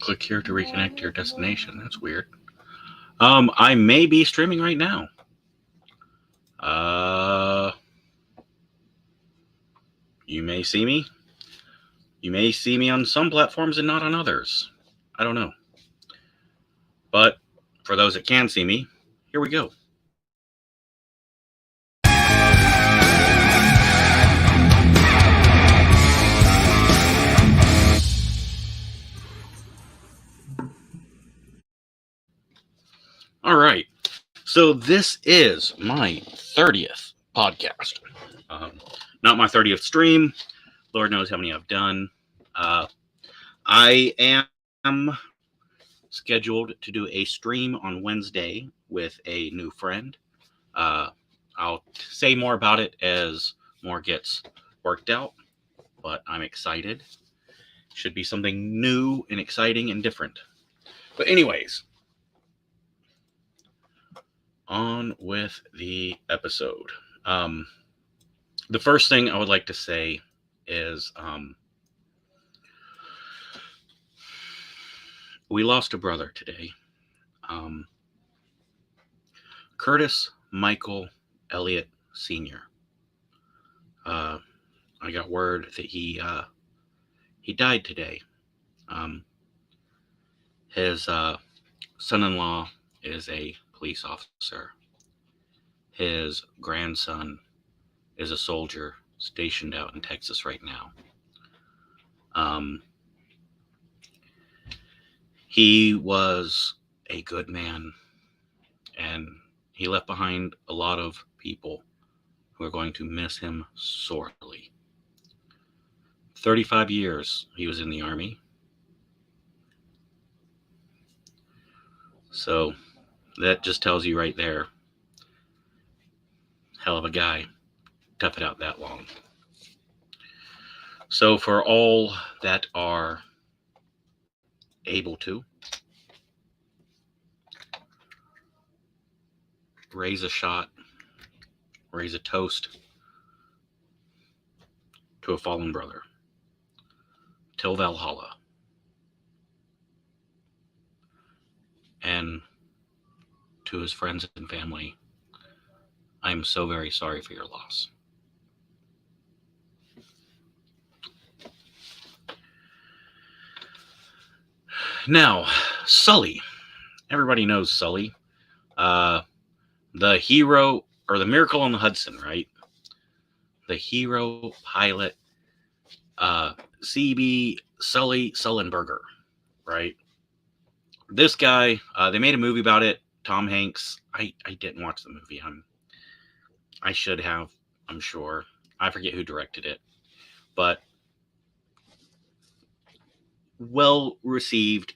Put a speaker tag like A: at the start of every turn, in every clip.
A: Click here to reconnect to your destination. That's weird. I may be streaming right now. You may see me. You may see me on some platforms and not on others. I don't know. But for those that can see me, here we go. All right. So this is my 30th podcast. Not my 30th stream. Lord knows how many I've done. I am scheduled to do a stream on Wednesday with a new friend. I'll say more about it as more gets worked out, but I'm excited. Should be something new and exciting and different. But anyways, on with the episode. The first thing I would like to say is we lost a brother today. Curtis Michael Elliott Sr. I got word that he died today. His son-in-law is a police officer. His grandson is a soldier stationed out in Texas right now. He was a good man, and he left behind a lot of people who are going to miss him sorely. 35 years he was in the Army. So that just tells you right there, hell of a guy, tough it out that long. So for all that are able to, raise a shot, raise a toast to a fallen brother. Till Valhalla. And to his friends and family, I am so very sorry for your loss. Now, Sully. Everybody knows Sully. The hero, or the Miracle on the Hudson, right? The hero pilot, CB Sully Sullenberger, right? This guy, they made a movie about it. Tom Hanks. I didn't watch the movie. I should have, I'm sure. I forget who directed it. But well received,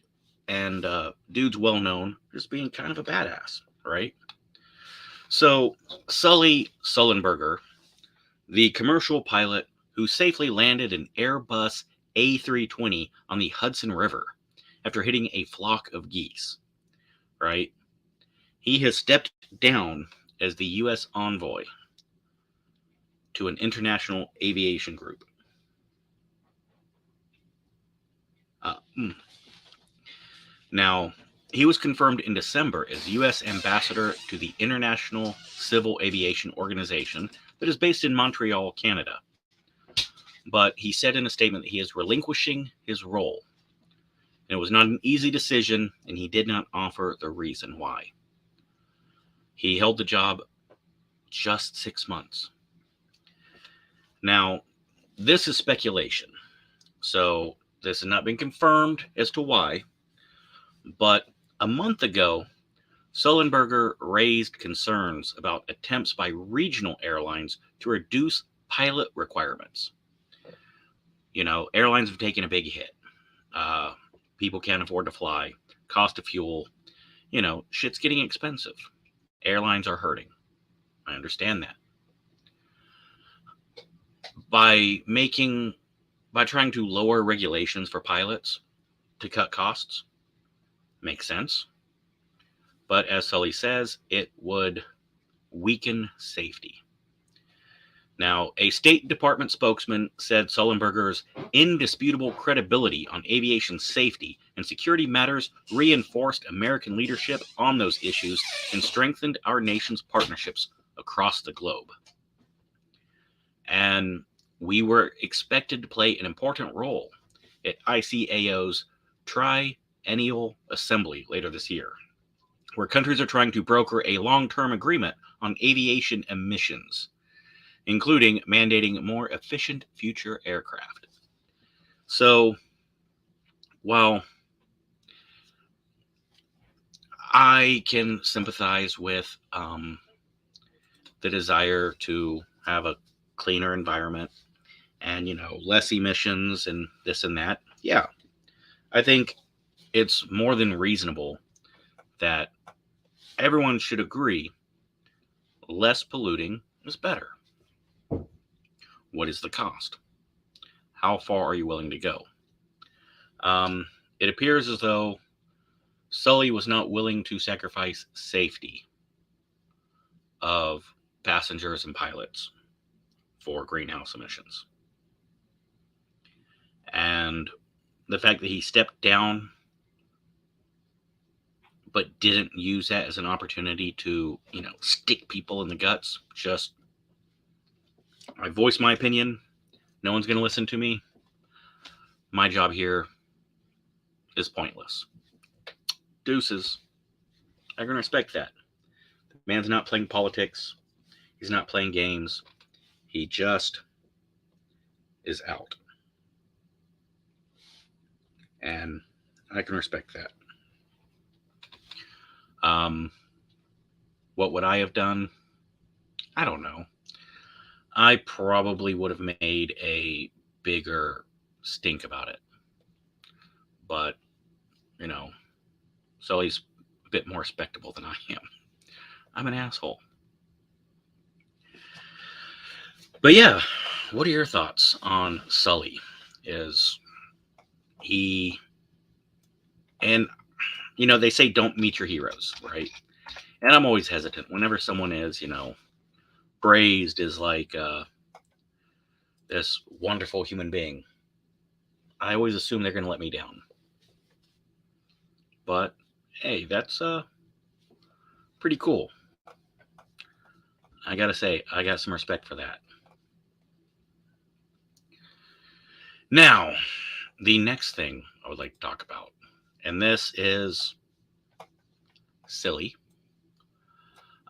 A: and dude's well known just being kind of a badass, right? So Sully Sullenberger, the commercial pilot who safely landed an Airbus A320 on the Hudson River after hitting a flock of geese, right? He has stepped down as the U.S. envoy to an international aviation group. Now, he was confirmed in December as U.S. ambassador to the International Civil Aviation Organization that is based in Montreal, Canada. But he said in a statement that he is relinquishing his role. And it was not an easy decision, and he did not offer the reason why. He held the job just 6 months. Now, this is speculation. So this has not been confirmed as to why. But a month ago, Sullenberger raised concerns about attempts by regional airlines to reduce pilot requirements. You know, airlines have taken a big hit. People can't afford to fly. Cost of fuel. You know, shit's getting expensive. Airlines are hurting. I understand that. By trying to lower regulations for pilots to cut costs, makes sense. But as Sully says, it would weaken safety. Now, a State Department spokesman said Sullenberger's indisputable credibility on aviation safety and security matters reinforced American leadership on those issues and strengthened our nation's partnerships across the globe. And we were expected to play an important role at ICAO's Triennial Assembly later this year, where countries are trying to broker a long-term agreement on aviation emissions, including mandating more efficient future aircraft. So, while I can sympathize with the desire to have a cleaner environment and, less emissions and this and that, yeah, I think it's more than reasonable that everyone should agree less polluting is better. What is the cost? How far are you willing to go? It appears as though Sully was not willing to sacrifice safety of passengers and pilots for greenhouse emissions. And the fact that he stepped down but didn't use that as an opportunity to, stick people in the guts, just, I voice my opinion, no one's going to listen to me. My job here is pointless. Deuces. I can respect that. The man's not playing politics. He's not playing games. He just is out. And I can respect that. What would I have done? I don't know. I probably would have made a bigger stink about it. But, Sully's a bit more respectable than I am. I'm an asshole. But yeah, what are your thoughts on Sully? Is he... And, they say don't meet your heroes, right? And I'm always hesitant whenever someone is, praised as like this wonderful human being. I always assume they're going to let me down. But, hey, that's pretty cool. I gotta say, I got some respect for that. Now, the next thing I would like to talk about, and this is silly.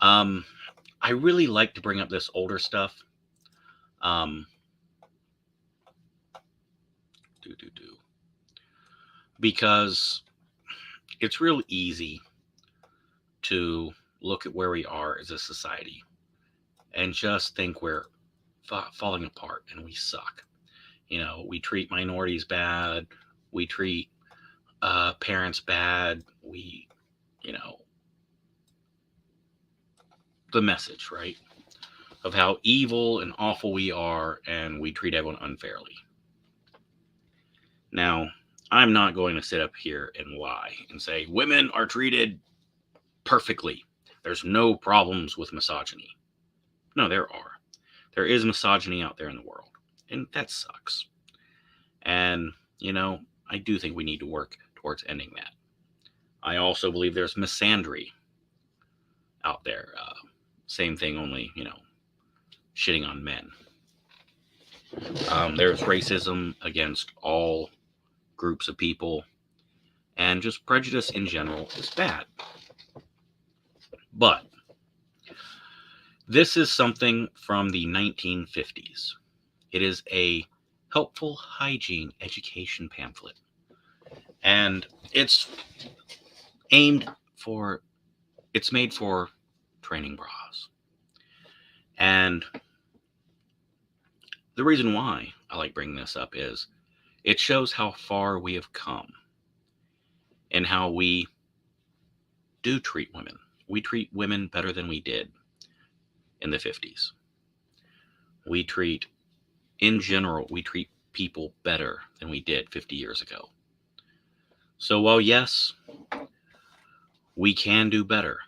A: I really like to bring up this older stuff. Because it's real easy to look at where we are as a society and just think we're falling apart and we suck. We treat minorities bad. We treat parents bad. We, the message, right? Of how evil and awful we are, and we treat everyone unfairly. Now, I'm not going to sit up here and lie and say women are treated perfectly. There's no problems with misogyny. No, there are. There is misogyny out there in the world, and that sucks. And, I do think we need to work towards ending that. I also believe there's misandry out there. Same thing, only, shitting on men. There's racism against all groups of people, and just prejudice in general is bad. But this is something from the 1950s. It is a helpful hygiene education pamphlet, and it's made for training bras. And the reason why I like bringing this up is it shows how far we have come and how we do treat women. We treat women better than we did in the 50s. In general, we treat people better than we did 50 years ago. So while yes, we can do better,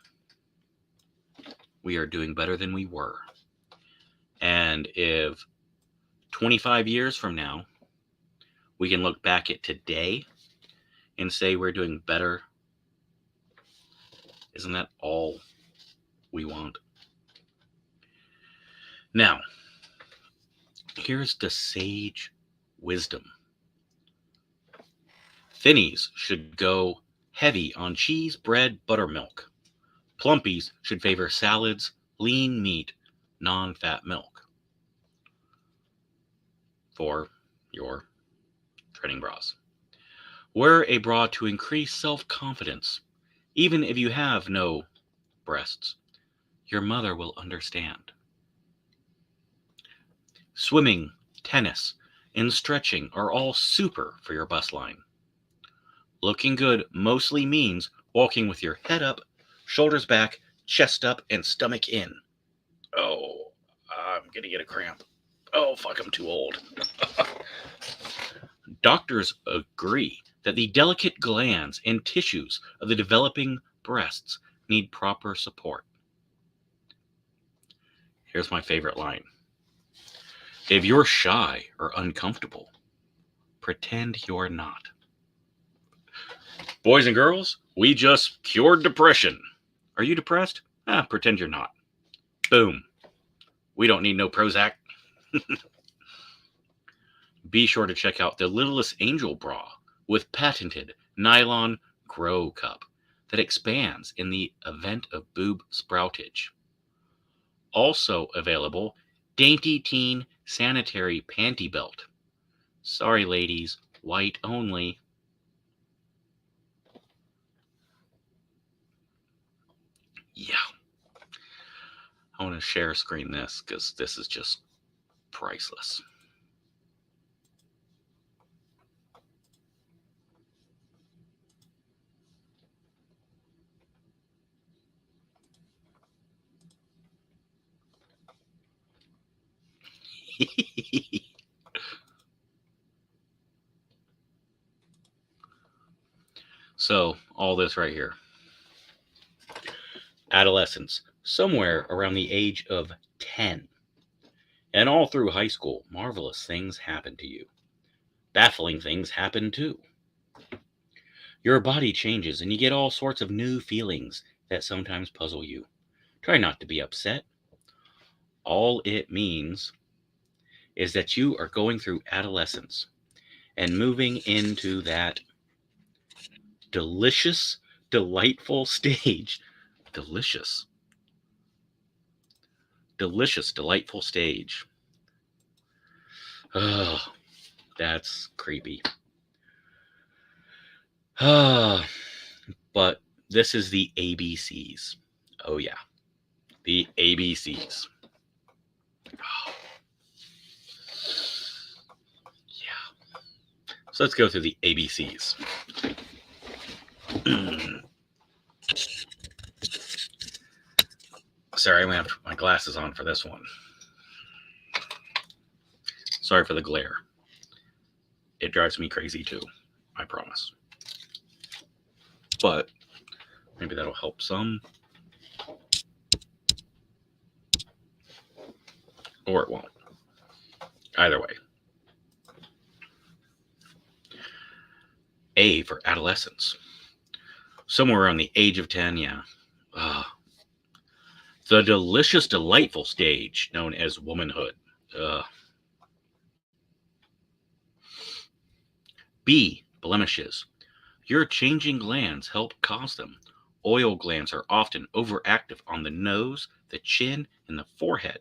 A: we are doing better than we were. And if 25 years from now, we can look back at today and say we're doing better, isn't that all we want? Now, here's the sage wisdom. Thinnies should go heavy on cheese, bread, buttermilk. Plumpies should favor salads, lean meat, non-fat milk for your training bras. Wear a bra to increase self-confidence. Even if you have no breasts, your mother will understand. Swimming, tennis, and stretching are all super for your bust line. Looking good mostly means walking with your head up, shoulders back, chest up, and stomach in. Oh, I'm gonna get a cramp. Oh, fuck, I'm too old. Doctors agree that the delicate glands and tissues of the developing breasts need proper support. Here's my favorite line. If you're shy or uncomfortable, pretend you're not. Boys and girls, we just cured depression. Are you depressed? Pretend you're not. Boom. We don't need no Prozac. Be sure to check out the Littlest Angel bra with patented nylon grow cup that expands in the event of boob sproutage. Also available, Dainty Teen Sanitary Panty Belt. Sorry, ladies, white only. Yeah. I want to share screen this because this is just priceless. So, all this right here. Adolescence, somewhere around the age of 10. And all through high school, marvelous things happen to you. Baffling things happen too. Your body changes and you get all sorts of new feelings that sometimes puzzle you. Try not to be upset. All it means is that you are going through adolescence and moving into that delicious, delightful stage. Delicious, delightful stage. Oh, that's creepy. But this is the ABCs. Oh, yeah. The ABCs. Oh. Yeah. So let's go through the ABCs. Sorry, I'm going to have my glasses on for this one. Sorry for the glare. It drives me crazy too, I promise. But maybe that'll help some. Or it won't. Either way. A for adolescence. Somewhere around the age of 10, yeah. The delicious, delightful stage known as womanhood. B, blemishes. Your changing glands help cause them. Oil glands are often overactive on the nose, the chin, and the forehead.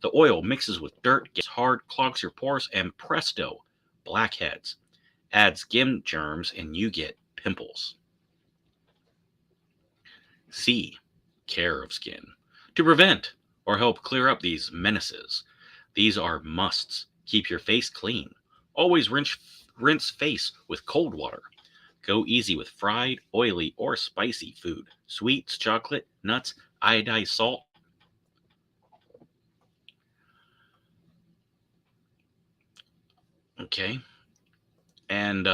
A: The oil mixes with dirt, gets hard, clogs your pores, and presto, blackheads. Add skin germs, and you get pimples. C, care of skin. To prevent or help clear up these menaces, these are musts. Keep your face clean. Always rinse face with cold water. Go easy with fried, oily, or spicy food. Sweets, chocolate, nuts, iodized salt. Okay. And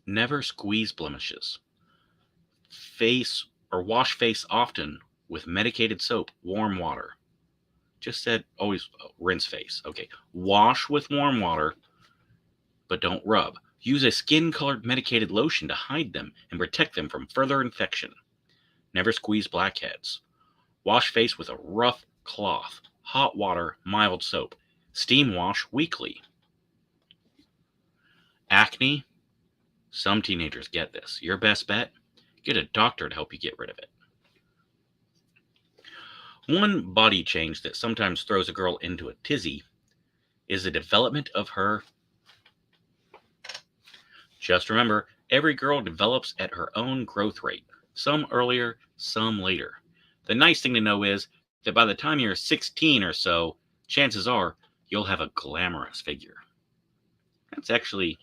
A: never squeeze blemishes. Face or wash face often with medicated soap, warm water. Just said always rinse face. Okay. Wash with warm water, but don't rub. Use a skin-colored medicated lotion to hide them and protect them from further infection. Never squeeze blackheads. Wash face with a rough cloth, hot water, mild soap. Steam wash weekly. Acne. Some teenagers get this. Your best bet? Get a doctor to help you get rid of it. One body change that sometimes throws a girl into a tizzy is the development of her. Just remember, every girl develops at her own growth rate. Some earlier, some later. The nice thing to know is that by the time you're 16 or so, chances are you'll have a glamorous figure. That's actually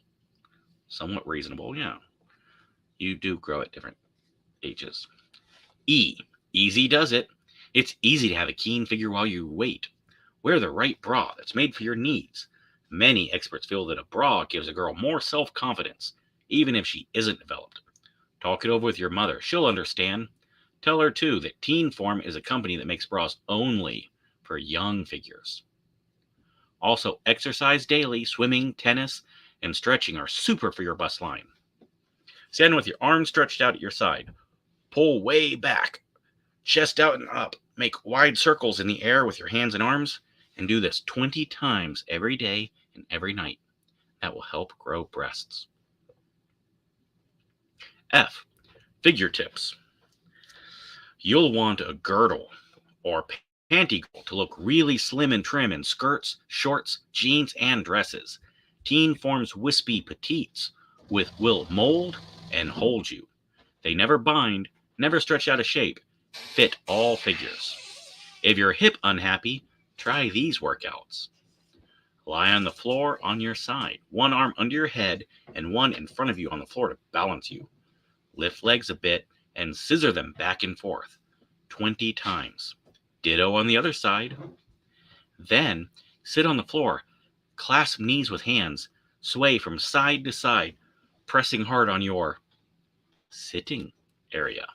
A: somewhat reasonable, yeah. You do grow at different ages. E. Easy does it. It's easy to have a keen figure while you wait. Wear the right bra that's made for your needs. Many experts feel that a bra gives a girl more self-confidence, even if she isn't developed. Talk it over with your mother. She'll understand. Tell her, too, that Teen Form is a company that makes bras only for young figures. Also, exercise daily. Swimming, tennis, and stretching are super for your bust line. Stand with your arms stretched out at your side. Pull way back. Chest out and up. Make wide circles in the air with your hands and arms. And do this 20 times every day and every night. That will help grow breasts. F. Figure tips. You'll want a girdle or panty girdle to look really slim and trim in skirts, shorts, jeans, and dresses. Teen Form's wispy petites will mold and hold you. They never bind, never stretch out of shape, fit all figures. If you're hip unhappy, try these workouts. Lie on the floor on your side, one arm under your head and one in front of you on the floor to balance you. Lift legs a bit and scissor them back and forth 20 times. Ditto on the other side. Then sit on the floor, clasp knees with hands, sway from side to side, pressing hard on your sitting area.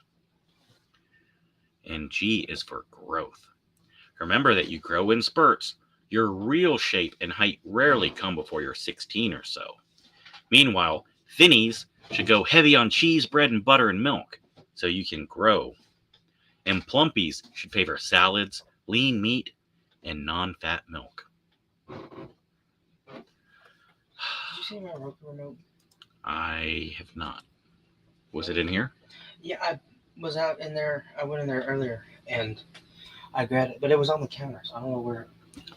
A: And G is for growth. Remember that you grow in spurts. Your real shape and height rarely come before you're 16 or so. Meanwhile, thinnies should go heavy on cheese, bread, and butter and milk so you can grow. And plumpies should favor salads, lean meat, and non-fat milk.
B: Did you see my Roku remote?
A: I have not. Was it in here?
B: Yeah, I was out in there. I went in there earlier and I grabbed it, but it was on the counter, so I don't know where.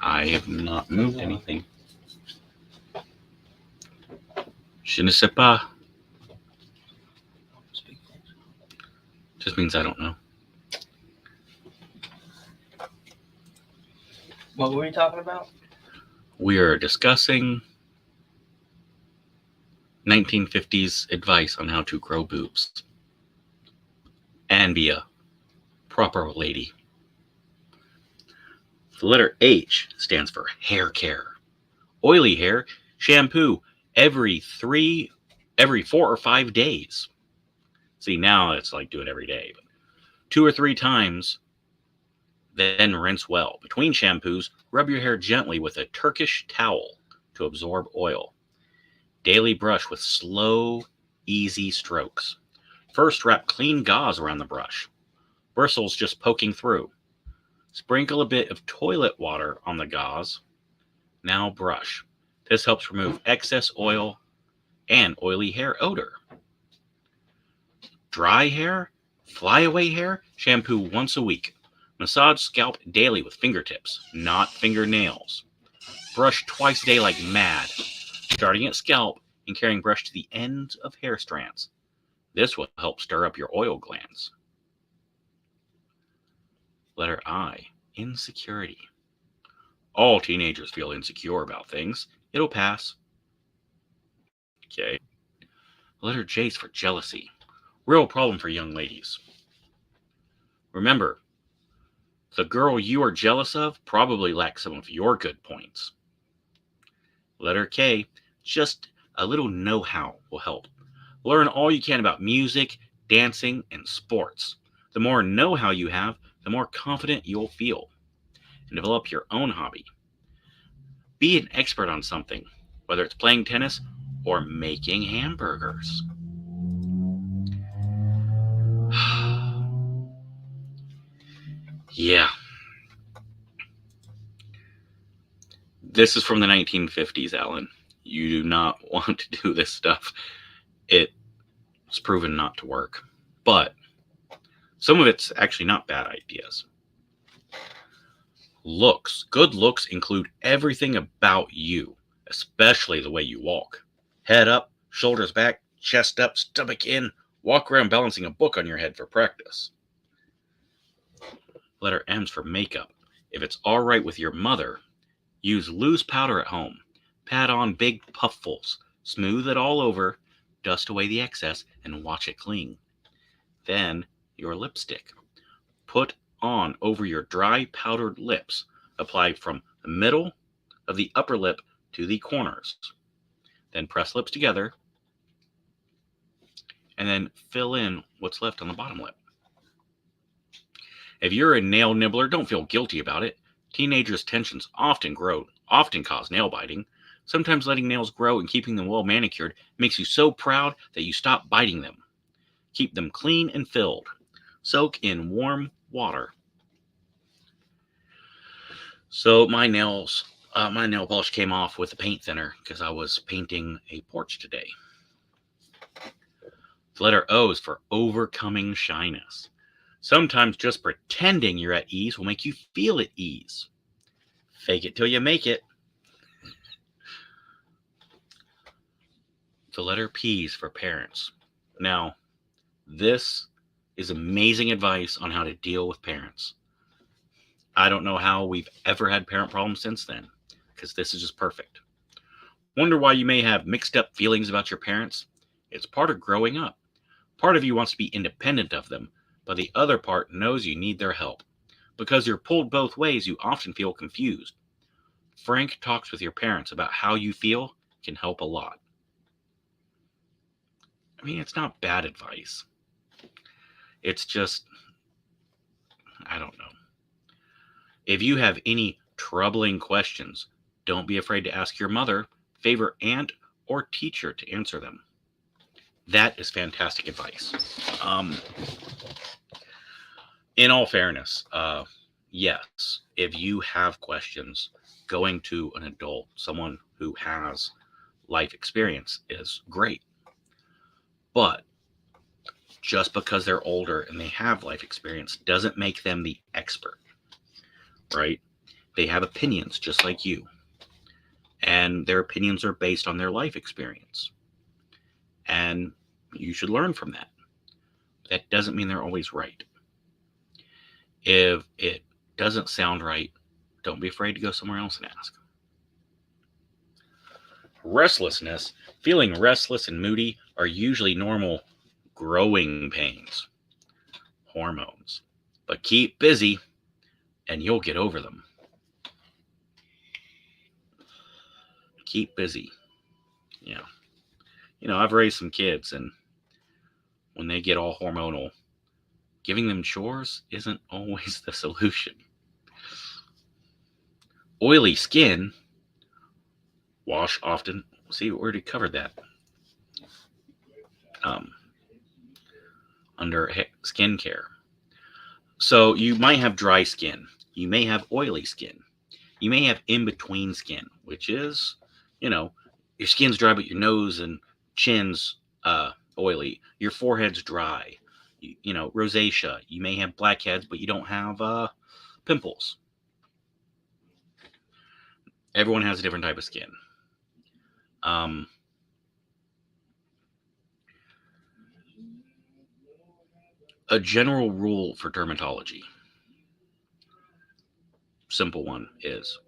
A: I have not moved anything. Je ne sais pas. Just means I don't know.
B: What were you talking about?
A: We are discussing 1950s advice on how to grow boobs and be a proper lady. The letter H stands for hair care. Oily hair, shampoo every 4 or 5 days. See, now it's like do it every day, but 2 or 3 times, then rinse well. Between shampoos, rub your hair gently with a Turkish towel to absorb oil. Daily brush with slow, easy strokes. First, wrap clean gauze around the brush. Bristles just poking through. Sprinkle a bit of toilet water on the gauze. Now brush. This helps remove excess oil and oily hair odor. Dry hair, flyaway hair, shampoo once a week. Massage scalp daily with fingertips, not fingernails. Brush twice a day like mad, starting at scalp and carrying brush to the ends of hair strands. This will help stir up your oil glands. Letter I, insecurity. All teenagers feel insecure about things. It'll pass. Okay. Letter J is for jealousy. Real problem for young ladies. Remember, the girl you are jealous of probably lacks some of your good points. Letter K, just a little know-how will help. Learn all you can about music, dancing, and sports. The more know-how you have, the more confident you'll feel. and develop your own hobby. Be an expert on something, whether it's playing tennis or making hamburgers. Yeah, this is from the 1950s, Alan. You do not want to do this stuff. It's proven not to work. But some of it's actually not bad ideas. Looks. Good looks include everything about you, especially the way you walk. Head up, shoulders back, chest up, stomach in. Walk around balancing a book on your head for practice. Letter M's for makeup. If it's alright with your mother, use loose powder at home. Pat on big pufffuls. Smooth it all over. Dust away the excess and watch it cling. Then your lipstick. Put on over your dry powdered lips. Apply from the middle of the upper lip to the corners. Then press lips together and then fill in what's left on the bottom lip. If you're a nail nibbler, don't feel guilty about it. Teenagers' tensions often cause nail biting. Sometimes letting nails grow and keeping them well manicured makes you so proud that you stop biting them. Keep them clean and filled. Soak in warm water. So my nail polish came off with a paint thinner because I was painting a porch today. The letter O is for overcoming shyness. Sometimes just pretending you're at ease will make you feel at ease. Fake it till you make it. The letter P is for parents. Now, this is amazing advice on how to deal with parents. I don't know how we've ever had parent problems since then, because this is just perfect. Wonder why you may have mixed up feelings about your parents? It's part of growing up. Part of you wants to be independent of them, but the other part knows you need their help. Because you're pulled both ways, you often feel confused. Frank talks with your parents about how you feel can help a lot. I mean, it's not bad advice. It's just, I don't know. If you have any troubling questions, don't be afraid to ask your mother, favorite aunt, or teacher to answer them. That is fantastic advice. In all fairness, yes, if you have questions, going to an adult, someone who has life experience is great. But just because they're older and they have life experience doesn't make them the expert, right? They have opinions just like you. And their opinions are based on their life experience. And you should learn from that. That doesn't mean they're always right. If it doesn't sound right, don't be afraid to go somewhere else and ask. Restlessness. Feeling restless and moody are usually normal growing pains, hormones. But keep busy and you'll get over them. Keep busy. Yeah. I've raised some kids, and when they get all hormonal, giving them chores isn't always the solution. Oily skin. Wash often. See, we already covered that. Under skincare. So you might have dry skin. You may have oily skin. You may have in-between skin, which is, your skin's dry, but your nose and chin's oily. Your forehead's dry. Rosacea. You may have blackheads, but you don't have pimples. Everyone has a different type of skin. A general rule for dermatology, simple one, is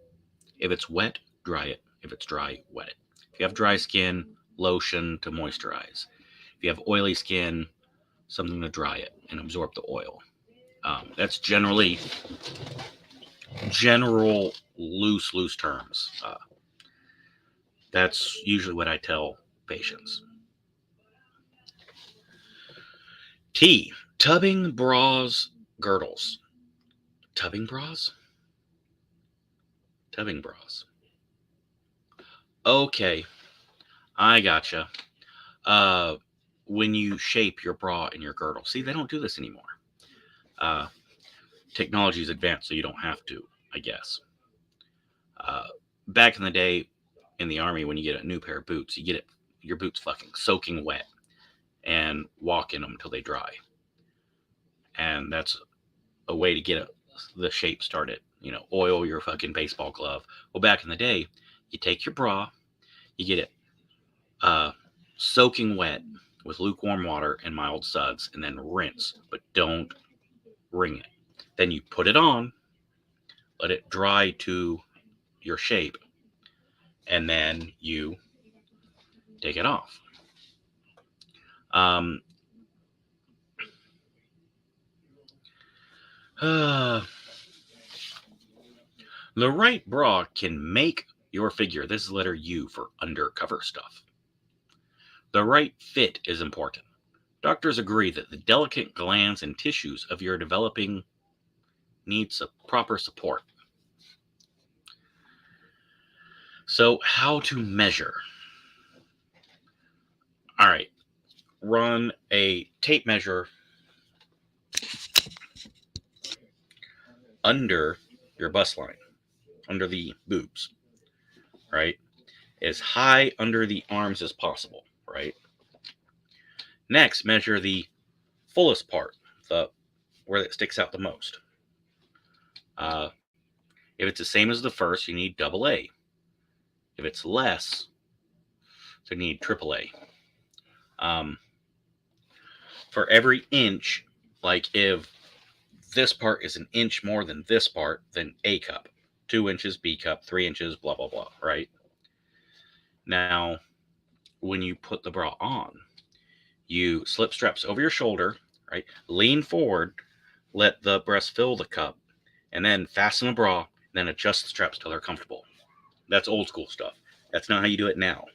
A: if it's wet, dry it. If it's dry, wet it. If you have dry skin, lotion to moisturize. If you have oily skin, something to dry it and absorb the oil. That's general loose terms. That's usually what I tell patients. T, tubbing bras, girdles. Tubbing bras? tubbing bras. Okay, I gotcha. When you shape your bra and your girdle. See, they don't do this anymore. Technology is advanced, so you don't have to, I guess. Back in the day, in the Army, when you get a new pair of boots, you get your boots fucking soaking wet and walk in them until they dry. And that's a way to get the shape started. Oil your fucking baseball glove. Well, back in the day, you take your bra, you get it soaking wet with lukewarm water and mild suds, and then rinse, but don't wring it. Then you put it on, let it dry to your shape, and then you take it off. The right bra can make your figure. This is letter U for undercover stuff. The right fit is important. Doctors agree that the delicate glands and tissues of your developing needs proper support. So, how to measure? All right, run a tape measure under your bust line, under the boobs, right? As high under the arms as possible, right? Next, measure the fullest part, where it sticks out the most. If it's the same as the first, you need double A. If it's less, you need triple A. For every inch, like if this part is an inch more than this part, then A cup. 2 inches, B cup, 3 inches, blah, blah, blah, right? Now, when you put the bra on, you slip straps over your shoulder, right? Lean forward, let the breast fill the cup, and then fasten the bra, then adjust the straps till they're comfortable. That's old school stuff. That's not how you do it now.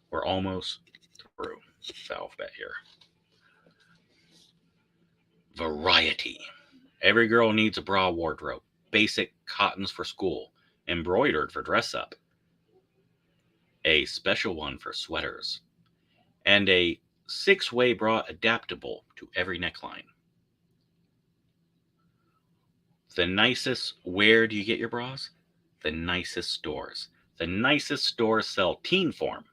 A: We're almost through the alphabet here. Variety. Every girl needs a bra wardrobe. Basic cottons for school, embroidered for dress up, a special one for sweaters, and a 6-way bra adaptable to every neckline. The nicest, where do you get your bras? The nicest stores. The nicest stores sell Teen Form.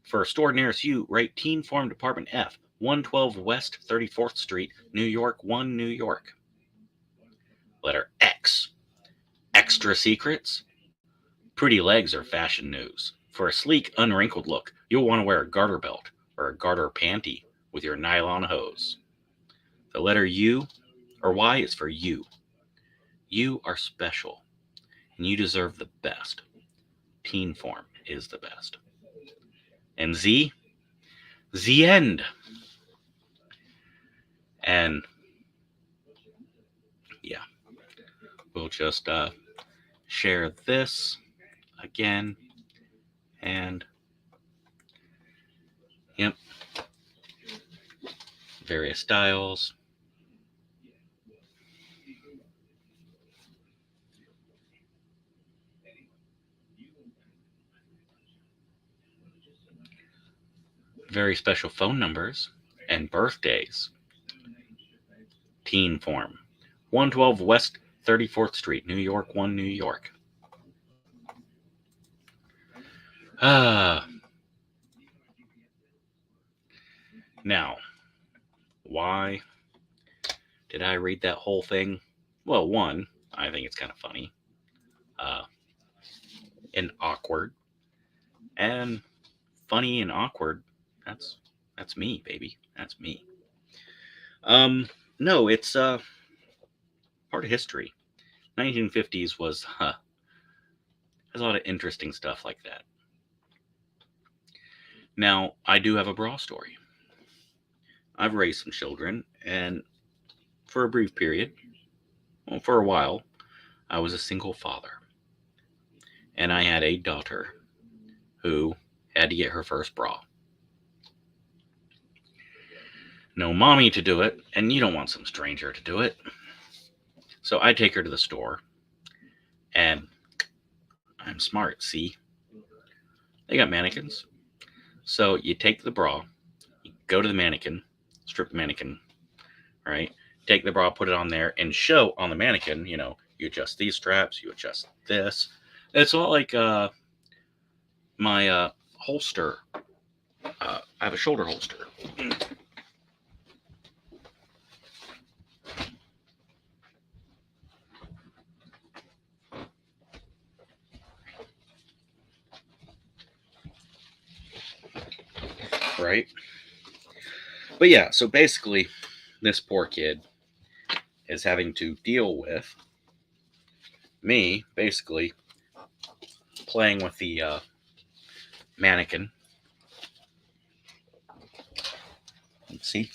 A: For a store nearest you, write Teen Form Department F, 112 West 34th Street, New York 1, New York. Letter X. Extra secrets? Pretty legs are fashion news. For a sleek, unwrinkled look, you'll want to wear a garter belt or a garter panty with your nylon hose. The letter U or Y is for you. You are special, and you deserve the best. Teen Form is the best. And Z? The end. And yeah, we'll just share this again. And yep, various styles. Very special phone numbers and birthdays. Teen Form, 112 West 34th Street, New York 1, New York. Now, why did I read that whole thing? Well, one, I think it's kind of funny, and awkward, and funny and awkward. That's me, baby. That's me. No, it's part of history. 1950s was has a lot of interesting stuff like that. Now, I do have a bra story. I've raised some children, and for a brief period, well, for a while, I was a single father. And I had a daughter who had to get her first bra. No mommy to do it, and you don't want some stranger to do it. So I take her to the store, and I'm smart, see? They got mannequins. So you take the bra, you go to the mannequin, strip the mannequin, right? Take the bra, put it on there, and show on the mannequin, you adjust these straps, you adjust this. It's all like my holster. I have a shoulder holster. Right? But yeah, so basically, this poor kid is having to deal with me basically playing with the mannequin. Let's see.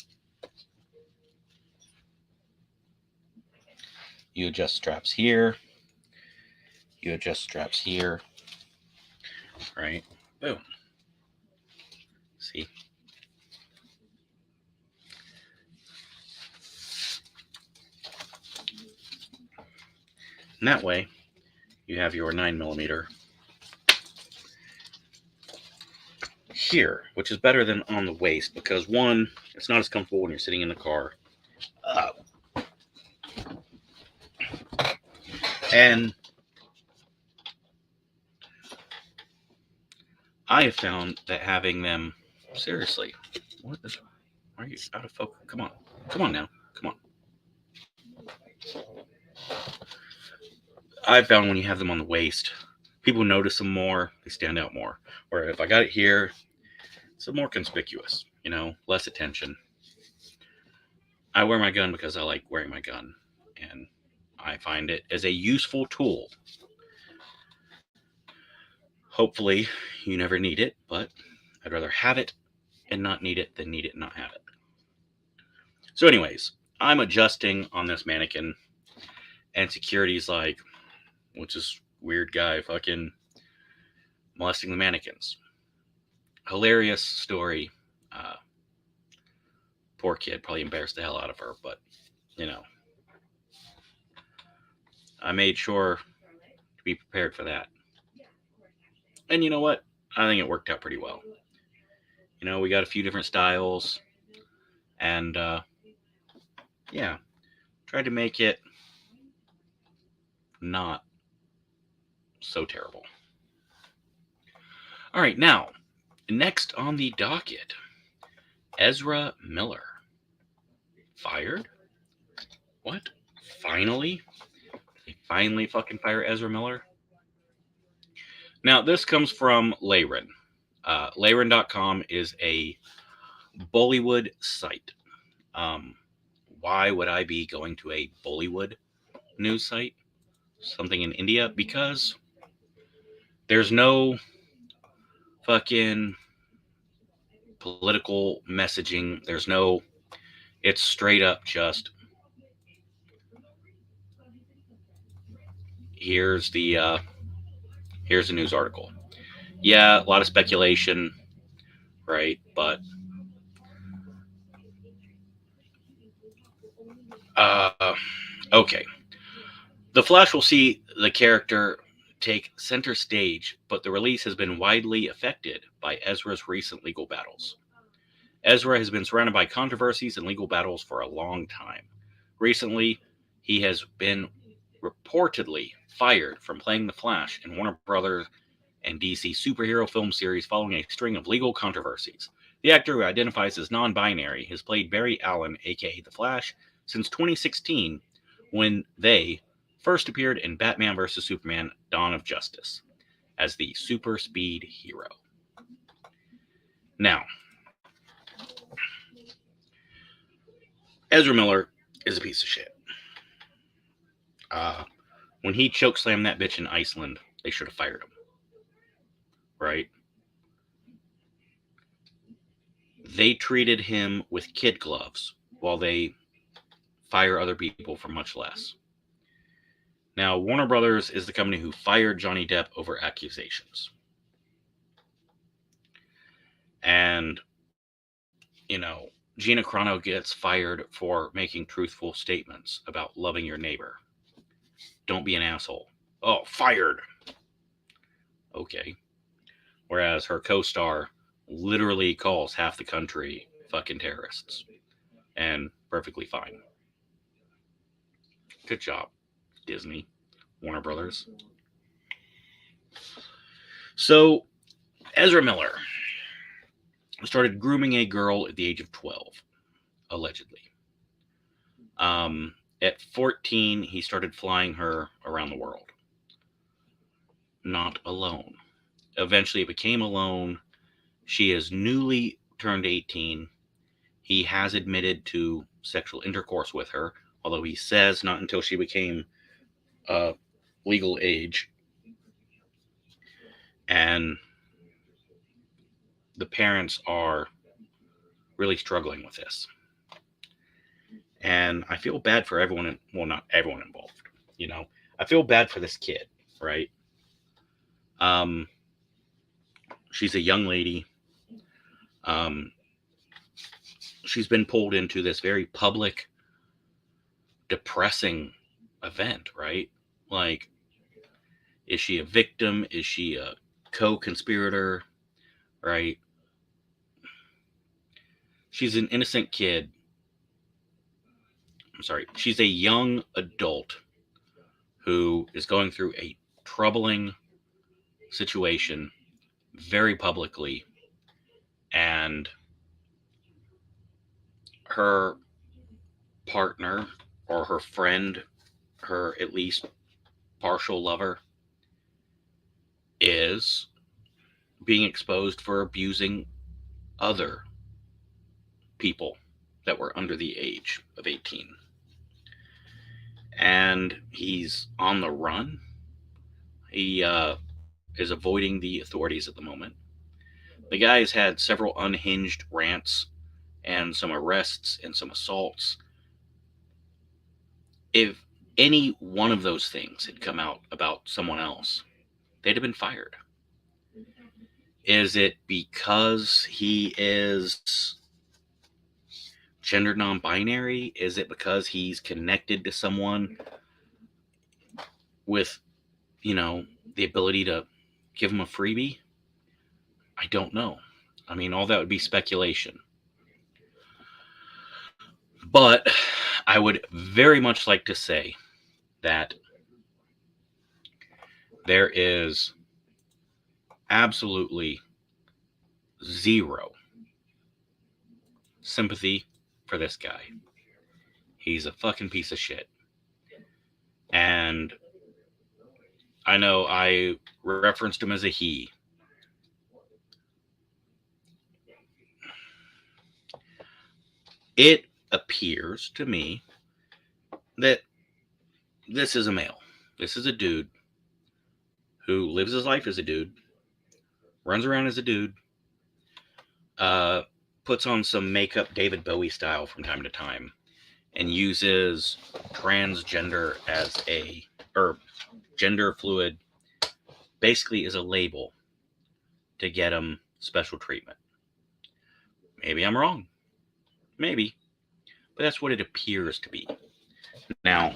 A: You adjust straps here. You adjust straps here. Right? Boom. See? And that way, you have your 9mm here, which is better than on the waist because one, it's not as comfortable when you're sitting in the car. And I have found that having them, seriously, why are you out of focus? Come on now, come on. I've found when you have them on the waist, people notice them more, they stand out more. Or if I got it here, it's more conspicuous, less attention. I wear my gun because I like wearing my gun, and I find it as a useful tool. Hopefully, you never need it, but I'd rather have it and not need it than need it and not have it. So anyways, I'm adjusting on this mannequin, and security's like, what's this weird guy fucking molesting the mannequins? Hilarious story. Poor kid, probably embarrassed the hell out of her, but, I made sure to be prepared for that. And you know what? I think it worked out pretty well. We got a few different styles, and yeah, tried to make it not so terrible. All right, now, next on the docket, Ezra Miller. Fired? What? Finally? They finally fucking fire Ezra Miller? Now, this comes from Layron. Layron.com is a Bollywood site. Why would I be going to a Bollywood news site? Something in India? Because there's no fucking political messaging. It's straight up just, here's the news article. Yeah, a lot of speculation, right? But okay. The Flash will see the character take center stage, but the release has been widely affected by Ezra's recent legal battles. Ezra has been surrounded by controversies and legal battles for a long time. Recently, he has been reportedly fired from playing the Flash in Warner Brothers and DC superhero film series following a string of legal controversies. The actor, who identifies as non-binary, has played Barry Allen, aka The Flash, since 2016, when they first appeared in Batman vs. Superman: Dawn of Justice as the super speed hero. Now, Ezra Miller is a piece of shit. When he chokeslammed that bitch in Iceland, they should have fired him. Right? They treated him with kid gloves while they fire other people for much less. Now, Warner Brothers is the company who fired Johnny Depp over accusations. And, Gina Carano gets fired for making truthful statements about loving your neighbor. don't be an asshole. Oh, fired. Okay. Whereas her co-star literally calls half the country fucking terrorists. And perfectly fine. Good job, Disney, Warner Brothers. So, Ezra Miller started grooming a girl at the age of 12, allegedly. At 14, he started flying her around the world. Not alone. Eventually, it became alone. She is newly turned 18. He has admitted to sexual intercourse with her, although he says not until she became legal age. And the parents are really struggling with this. And I feel bad for everyone, well, not everyone involved, you know. I feel bad for this kid, right? She's a young lady. She's been pulled into this very public, depressing event, right? Like, is she a victim? Is she a co-conspirator? Right? She's an innocent kid. I'm sorry. She's a young adult who is going through a troubling situation very publicly, and her partner or her friend, her at least partial lover, is being exposed for abusing other people that were under the age of 18. And he's on the run. He is avoiding the authorities at the moment. The guy has had several unhinged rants and some arrests and some assaults. If any one of those things had come out about someone else, they'd have been fired. Is it because he is gender non-binary? Is it because he's connected to someone with, the ability to give him a freebie? I don't know. I mean, all that would be speculation. But I would very much like to say that there is absolutely zero sympathy for this guy. He's a fucking piece of shit. And I know I referenced him as a he. It appears to me that this is a male. This is a dude who lives his life as a dude, runs around as a dude, puts on some makeup David Bowie style from time to time, and uses transgender or gender fluid basically as a label to get him special treatment. Maybe I'm wrong. Maybe. But that's what it appears to be. Now,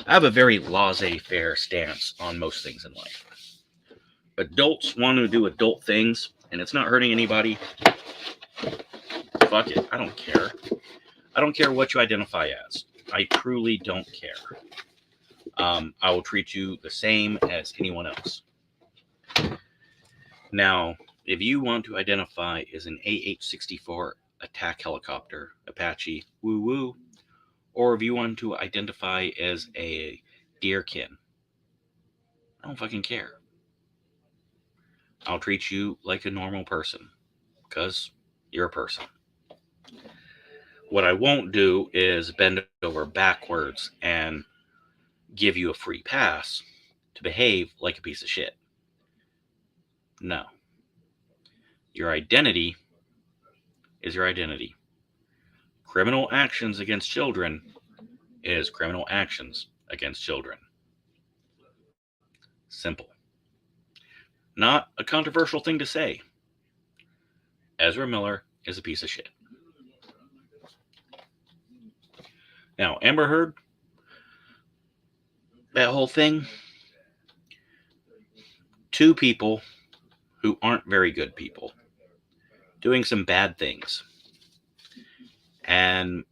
A: I have a very laissez-faire stance on most things in life. Adults want to do adult things, and it's not hurting anybody. Fuck it. I don't care. I don't care what you identify as. I truly don't care. I will treat you the same as anyone else. Now, if you want to identify as an AH-64 attack helicopter, Apache, woo-woo, or if you want to identify as a deerkin, I don't fucking care. I'll treat you like a normal person, because you're a person. What I won't do is bend over backwards and give you a free pass to behave like a piece of shit. No. Your identity is your identity. Criminal actions against children is criminal actions against children. Simple. Not a controversial thing to say. Ezra Miller is a piece of shit. Now, Amber Heard, that whole thing, two people who aren't very good people doing some bad things, and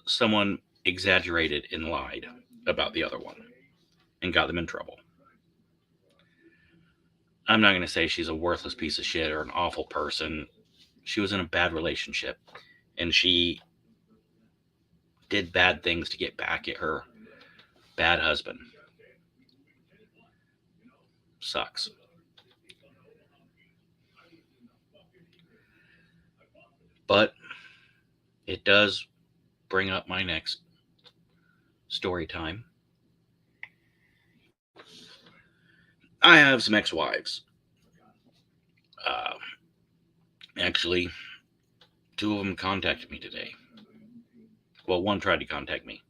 A: someone exaggerated and lied about the other one and got them in trouble. I'm not going to say she's a worthless piece of shit or an awful person. She was in a bad relationship, and she did bad things to get back at her bad husband. Sucks. But it does bring up my next story time. I have some ex-wives. Actually, two of them contacted me today. Well, one tried to contact me.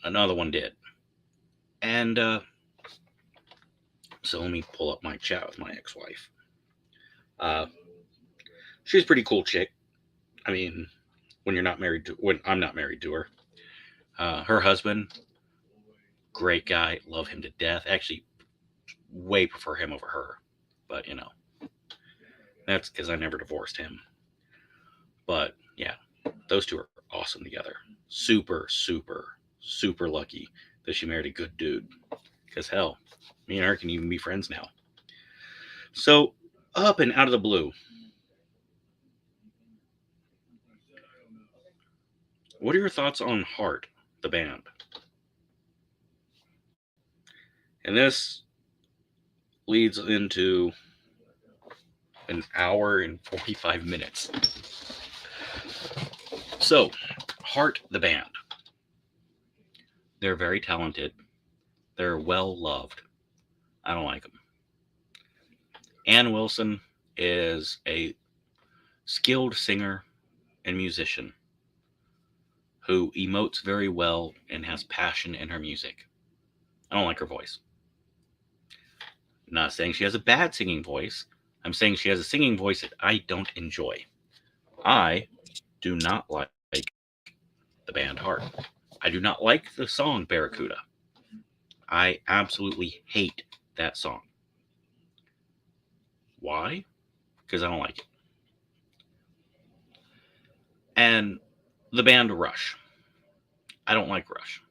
A: Another one did. And so let me pull up my chat with my ex-wife. She's a pretty cool chick. I mean, when I'm not married to her. Her husband, great guy, love him to death. Actually, way prefer him over her. But, that's because I never divorced him. But, yeah, those two are awesome together. Super, super, super lucky that she married a good dude. Because, hell, me and her can even be friends now. So, up and out of the blue, what are your thoughts on Heart, the band? And this leads into an hour and 45 minutes. So, Heart, the band. They're very talented. They're well loved. I don't like them. Ann Wilson is a skilled singer and musician who emotes very well and has passion in her music. I don't like her voice. I'm not saying she has a bad singing voice. I'm saying she has a singing voice that I don't enjoy. I do not like the band Heart. I do not like the song Barracuda. I absolutely hate that song. Why? Because I don't like it. And the band Rush. I don't like Rush.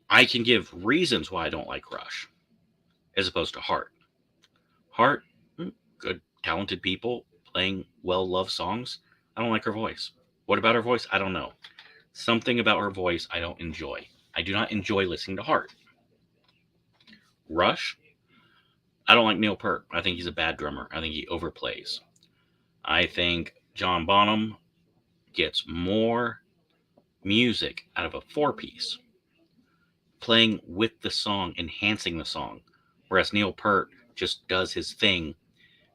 A: I can give reasons why I don't like Rush, as opposed to Heart. Heart, good, talented people playing well-loved songs. I don't like her voice. What about her voice? I don't know. Something about her voice I don't enjoy. I do not enjoy listening to Heart. Rush, I don't like Neil Peart. I think he's a bad drummer. I think he overplays. I think John Bonham gets more music out of a four-piece, playing with the song, enhancing the song, whereas Neil Peart just does his thing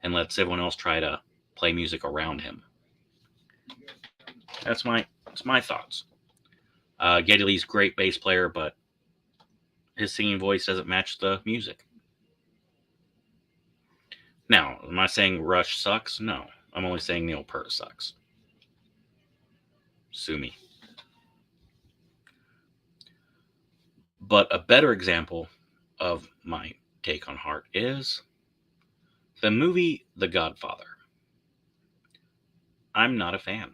A: and lets everyone else try to play music around him. That's my thoughts. Geddy Lee's great bass player, but his singing voice doesn't match the music. Now, am I saying Rush sucks? No. I'm only saying Neil Peart sucks. Sue me. But a better example of my take on Heart is the movie The Godfather. I'm not a fan.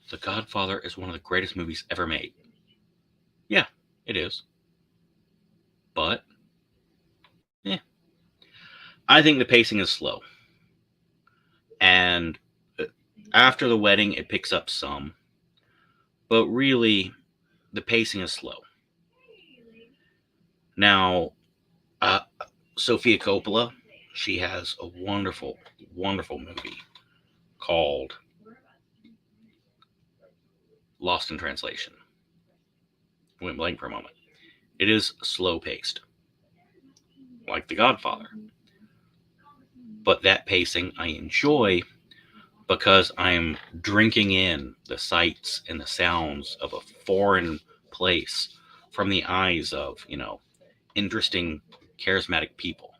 A: The Godfather is one of the greatest movies ever made. Yeah, it is. But, I think the pacing is slow. And after the wedding, it picks up some. But really, the pacing is slow. Now, Sofia Coppola, she has a wonderful, wonderful movie called Lost in Translation. I went blank for a moment. It is slow-paced, like The Godfather. But that pacing I enjoy, because I'm drinking in the sights and the sounds of a foreign place from the eyes of, interesting, charismatic people.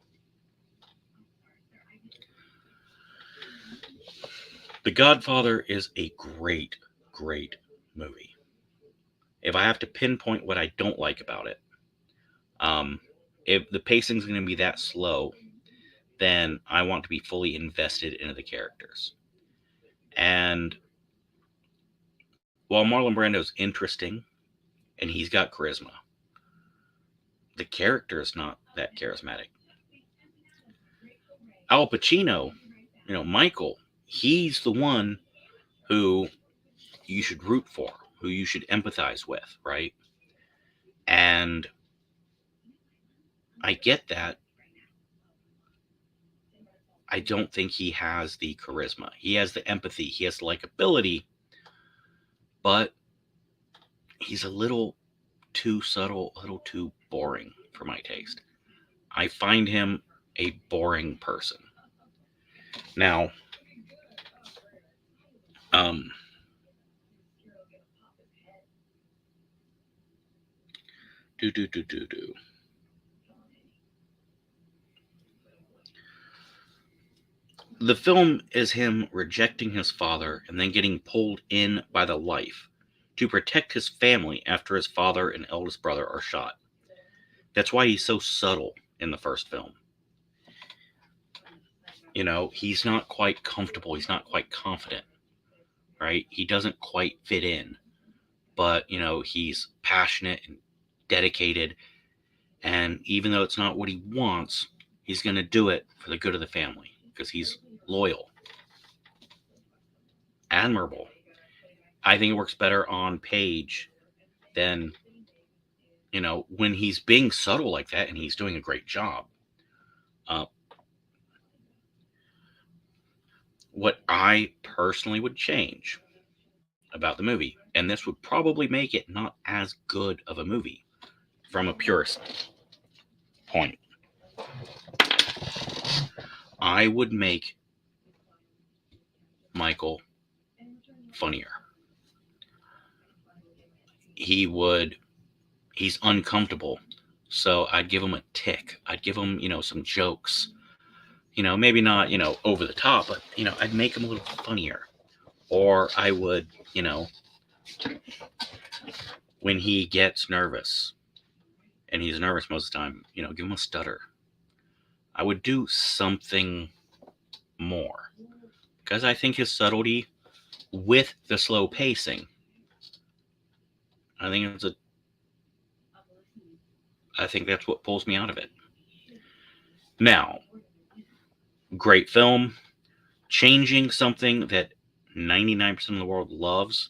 A: The Godfather is a great, great movie. If I have to pinpoint what I don't like about it, um, if the pacing's going to be that slow, then I want to be fully invested into the characters. And while Marlon Brando's interesting and he's got charisma, the character is not that charismatic. Al Pacino, Michael, he's the one who you should root for, who you should empathize with, right? And I get that. I don't think he has the charisma. He has the empathy, he has the likability, but he's a little too subtle, a little too boring for my taste. I find him a boring person. Now, um, do do do do do. The film is him rejecting his father and then getting pulled in by the life to protect his family after his father and eldest brother are shot. That's why he's so subtle in the first film. He's not quite comfortable, he's not quite confident, right? He doesn't quite fit in, but, he's passionate and dedicated. And even though it's not what he wants, he's going to do it for the good of the family because he's loyal. Admirable. I think it works better on page than, when he's being subtle like that, and he's doing a great job. What I personally would change about the movie, and this would probably make it not as good of a movie from a purist point, I would make Michael funnier. He's uncomfortable, so I'd give him a tick. I'd give him, some jokes. Maybe not, over the top, but, I'd make him a little funnier. Or I would, when he gets nervous, and he's nervous most of the time, give him a stutter. I would do something more. Because I think his subtlety with the slow pacing, I think that's what pulls me out of it. Now, great film, changing something that 99% of the world loves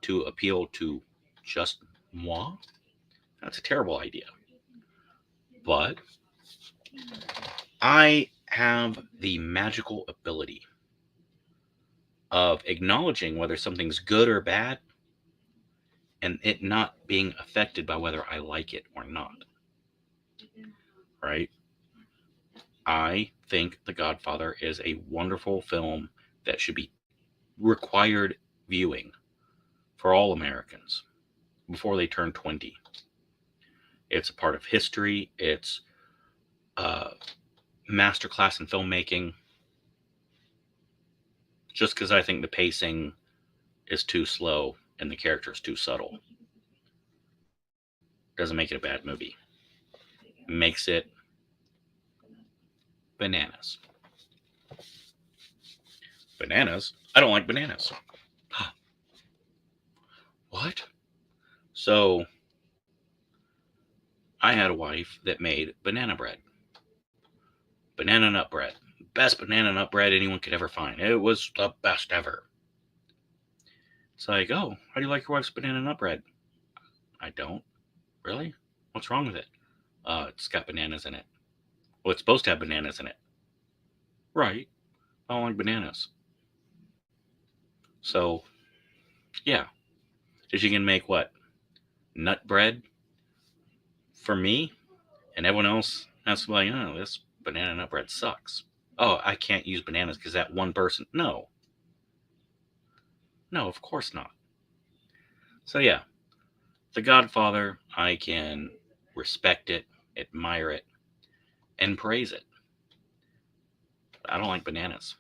A: to appeal to just moi, that's a terrible idea. But I have the magical ability of acknowledging whether something's good or bad and it not being affected by whether I like it or not. Right? I think The Godfather is a wonderful film that should be required viewing for all Americans before they turn 20. It's a part of history. It's a masterclass in filmmaking. Just because I think the pacing is too slow and the character is too subtle doesn't make it a bad movie. It makes it bananas. Bananas? I don't like bananas. What? So, I had a wife that made banana bread. Banana nut bread. Best banana nut bread anyone could ever find. It was the best ever. It's like, oh, how do you like your wife's banana nut bread? I don't. Really? What's wrong with it? It's got bananas in it. Well, it's supposed to have bananas in it. Right. I don't like bananas. So, yeah. Is she going to make what? Nut bread for me? And everyone else has to be like, oh, this banana nut bread sucks. Oh, I can't use bananas because that one person. No. No, of course not. So yeah, The Godfather, I can respect it, admire it, and praise it. But I don't like bananas.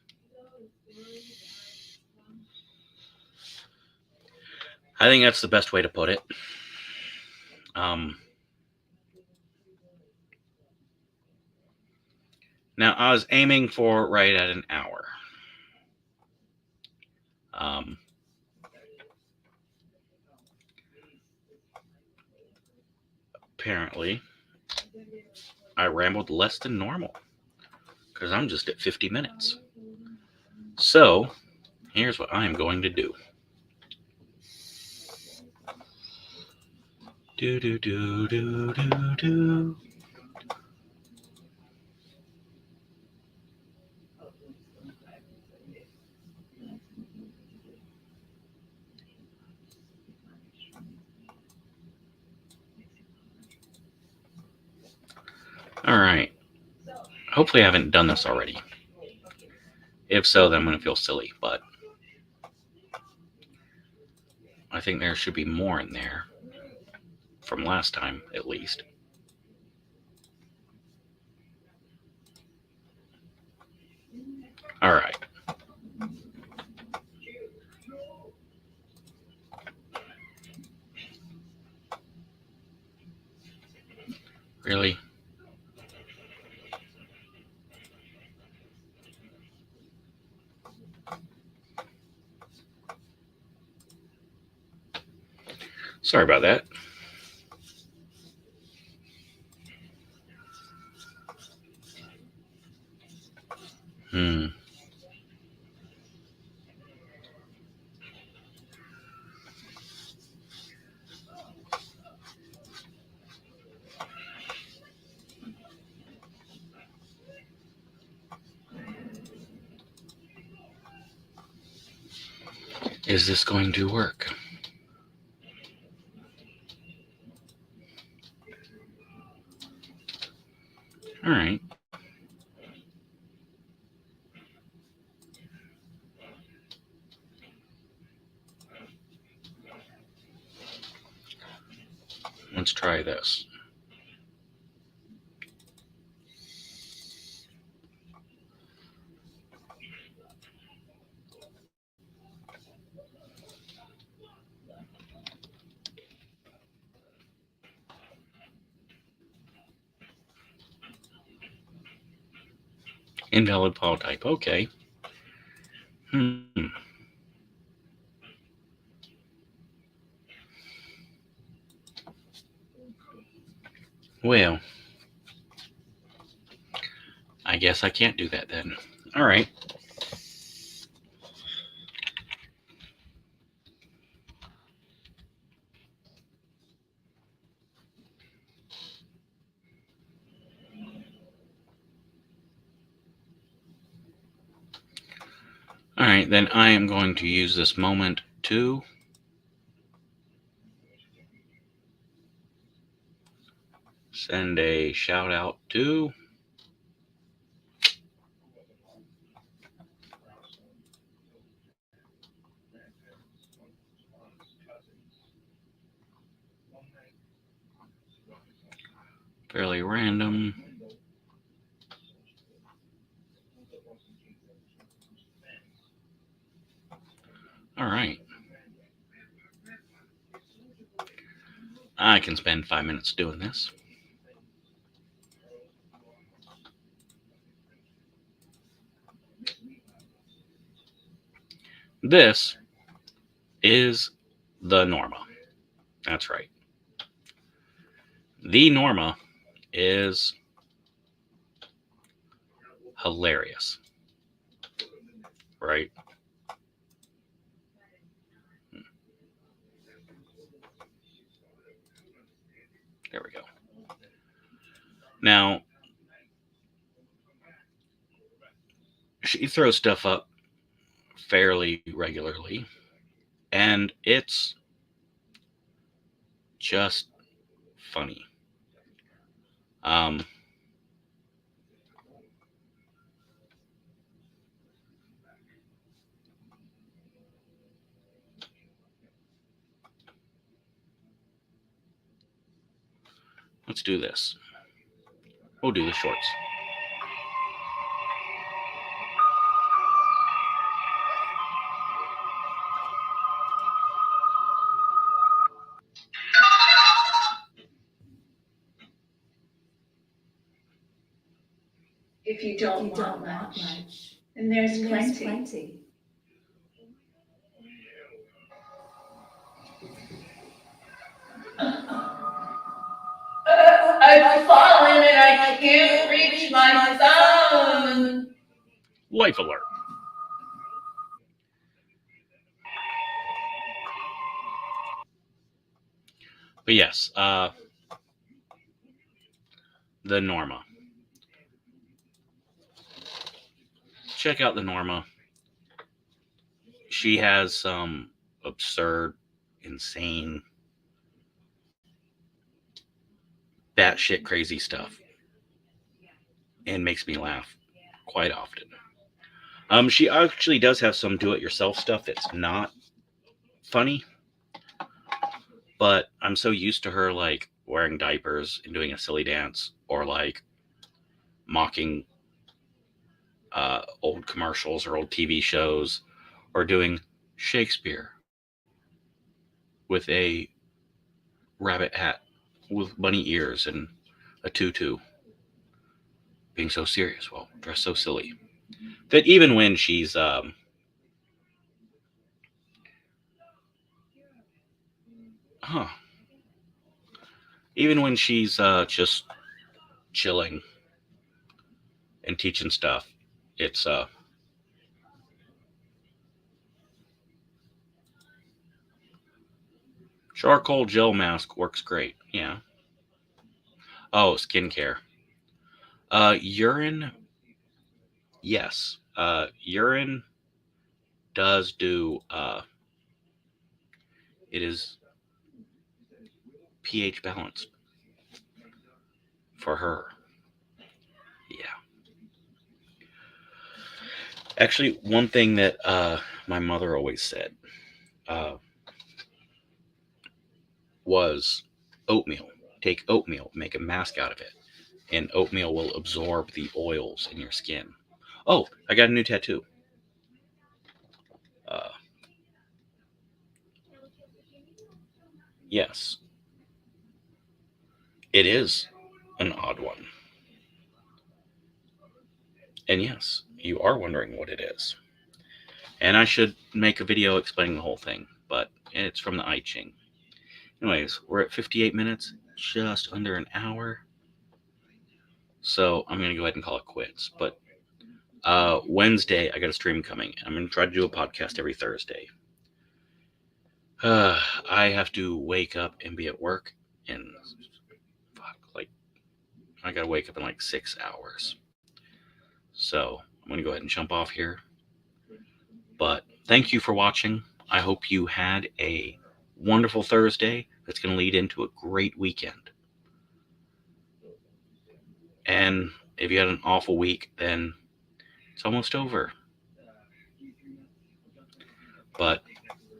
A: I think that's the best way to put it. Now, I was aiming for right at an hour. Apparently, I rambled less than normal because I'm just at 50 minutes. So, here's what I'm going to do. Do do do do do do. All right. Hopefully, I haven't done this already. If so, then I'm going to feel silly, but I think there should be more in there from last time, at least. All right. Really? Sorry about that. Is this going to work? All right. Let's try this. Invalid file type. Okay. Well, I guess I can't do that then. All right. All right, then I am going to use this moment to send a shout out to fairly random. All right. I can spend 5 minutes doing this. This is the Norma. That's right. The Norma is hilarious. Right? There we go. Now, she throws stuff up fairly regularly, and it's just funny. Let's do this. We'll do the shorts.
C: If you don't want much, then there's plenty. I've fallen and I can't reach my thumb.
A: Life alert. But yes, the Norma. Check out the Norma. She has some absurd, insane, batshit crazy stuff, and makes me laugh quite often. She actually does have some do-it-yourself stuff that's not funny, but I'm so used to her like wearing diapers and doing a silly dance, or like mocking old commercials or old TV shows, or doing Shakespeare with a rabbit hat with bunny ears and a tutu, being so serious, well, dressed so silly, that even when she's even when she's just chilling and teaching stuff, it's charcoal gel mask works great. Yeah. Oh, skincare. Urine. Yes. Urine does do. It is pH balanced for her. Yeah. Actually, one thing that my mother always said was oatmeal. Take oatmeal, make a mask out of it, and oatmeal will absorb the oils in your skin. Oh, I got a new tattoo. Yes, it is an odd one. And yes, you are wondering what it is. And I should make a video explaining the whole thing, but it's from the I Ching. Anyways, we're at 58 minutes, just under an hour. So I'm going to go ahead and call it quits. But Wednesday, I got a stream coming. I'm going to try to do a podcast every Thursday. I have to wake up and be at work in, I got to wake up in like 6 hours. So I'm going to go ahead and jump off here. But thank you for watching. I hope you had a wonderful Thursday that's going to lead into a great weekend. And if you had an awful week, then it's almost over. But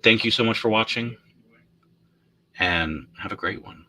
A: thank you so much for watching, and have a great one.